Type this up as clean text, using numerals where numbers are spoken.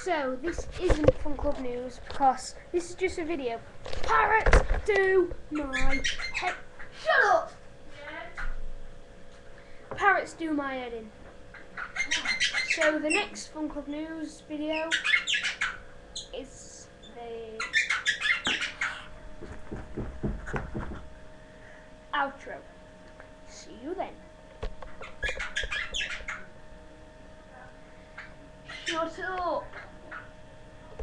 So this isn't Fun Club news because this is just a video. Parrots do my head. Shut up! Parrots do my head in. So the next Fun Club news video is the outro. See you then. Shut up!